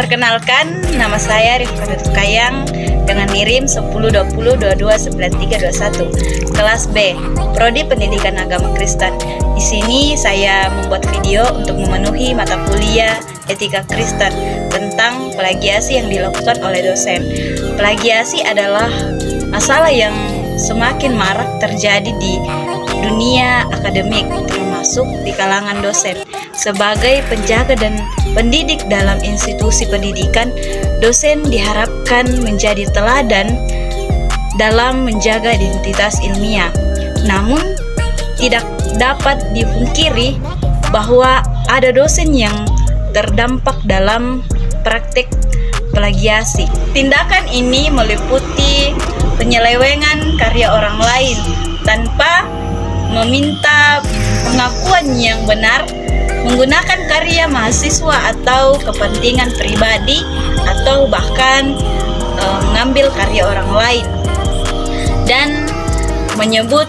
Perkenalkan, nama saya Rifka Kayang dengan NIRIM 1020229321, kelas B, Prodi Pendidikan Agama Kristen. Di sini saya membuat video untuk memenuhi mata kuliah Etika Kristen tentang plagiasi yang dilakukan oleh dosen. Plagiasi adalah masalah yang semakin marak terjadi di dunia akademik, termasuk di kalangan dosen. Sebagai penjaga dan pendidik dalam institusi pendidikan, dosen diharapkan menjadi teladan dalam menjaga identitas ilmiah. Namun, tidak dapat dipungkiri bahwa ada dosen yang terdampak dalam praktik plagiasi. Tindakan ini meliputi penyelewengan karya orang lain tanpa meminta pengakuan yang benar, menggunakan karya mahasiswa atau kepentingan pribadi, atau bahkan mengambil karya orang lain dan menyebut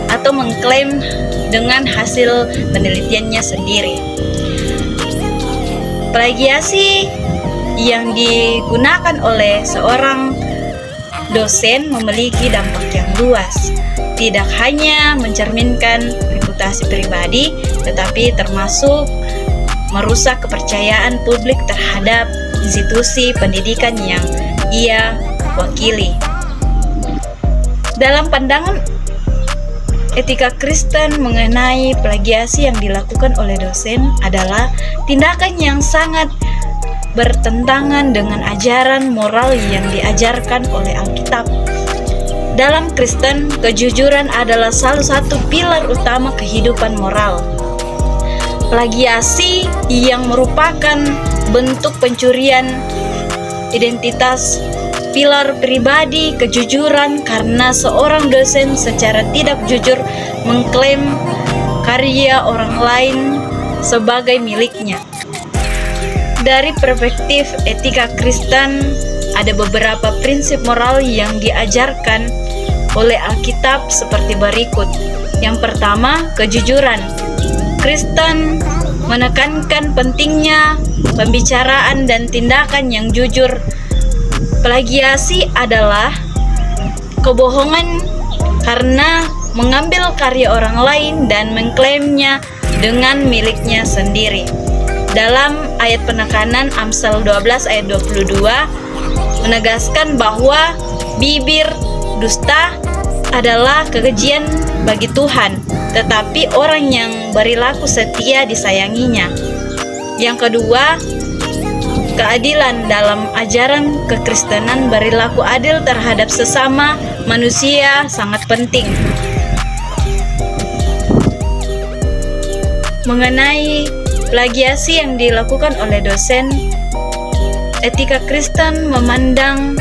atau mengklaim dengan hasil penelitiannya sendiri. Plagiasi yang digunakan oleh seorang dosen memiliki dampak yang luas, tidak hanya mencerminkan reputasi pribadi, tetapi termasuk merusak kepercayaan publik terhadap institusi pendidikan yang ia wakili. Dalam pandangan Etika Kristen mengenai plagiasi yang dilakukan oleh dosen adalah tindakan yang sangat bertentangan dengan ajaran moral yang diajarkan oleh Alkitab. Dalam Kristen, kejujuran adalah salah satu pilar utama kehidupan moral. Plagiasi yang merupakan bentuk pencurian identitas, pilar pribadi kejujuran, karena seorang dosen secara tidak jujur mengklaim karya orang lain sebagai miliknya. Dari perspektif etika Kristen, ada beberapa prinsip moral yang diajarkan oleh Alkitab seperti berikut. Yang pertama, kejujuran. Kristen menekankan pentingnya pembicaraan dan tindakan yang jujur. Plagiasi adalah kebohongan karena mengambil karya orang lain dan mengklaimnya dengan miliknya sendiri. Dalam ayat penekanan Amsal 12 ayat 22 menegaskan bahwa bibir dusta adalah kekejian bagi Tuhan, tetapi orang yang berlaku setia disayanginya. Yang kedua, keadilan. Dalam ajaran kekristenan, berlaku adil terhadap sesama manusia sangat penting. Mengenai plagiasi yang dilakukan oleh dosen, Etika Kristen memandang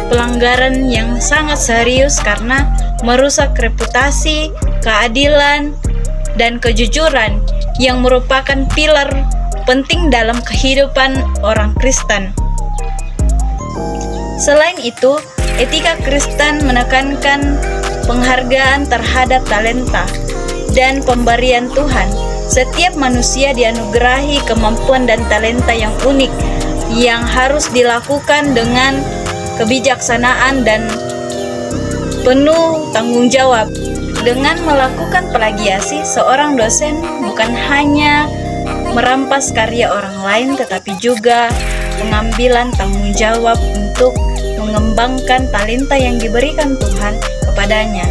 pelanggaran yang sangat serius karena merusak reputasi, keadilan, dan kejujuran yang merupakan pilar penting dalam kehidupan orang Kristen. Selain itu, Etika Kristen menekankan penghargaan terhadap talenta dan pemberian Tuhan. Setiap manusia dianugerahi kemampuan dan talenta yang unik yang harus dilakukan dengan kebijaksanaan dan penuh tanggung jawab. Dengan melakukan plagiasi, seorang dosen bukan hanya merampas karya orang lain, tetapi juga pengambilan tanggung jawab untuk mengembangkan talenta yang diberikan Tuhan kepadanya.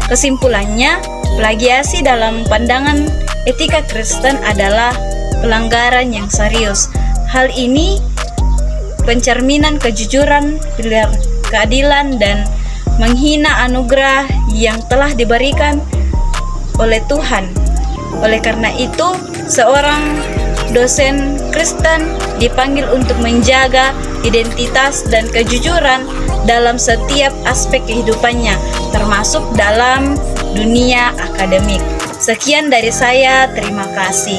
Kesimpulannya, plagiasi dalam pandangan Etika Kristen adalah pelanggaran yang serius. Hal ini pencerminan kejujuran, pilar keadilan, dan menghina anugerah yang telah diberikan oleh Tuhan. Oleh karena itu, seorang dosen Kristen dipanggil untuk menjaga identitas dan kejujuran dalam setiap aspek kehidupannya, termasuk dalam dunia akademik. Sekian dari saya, terima kasih.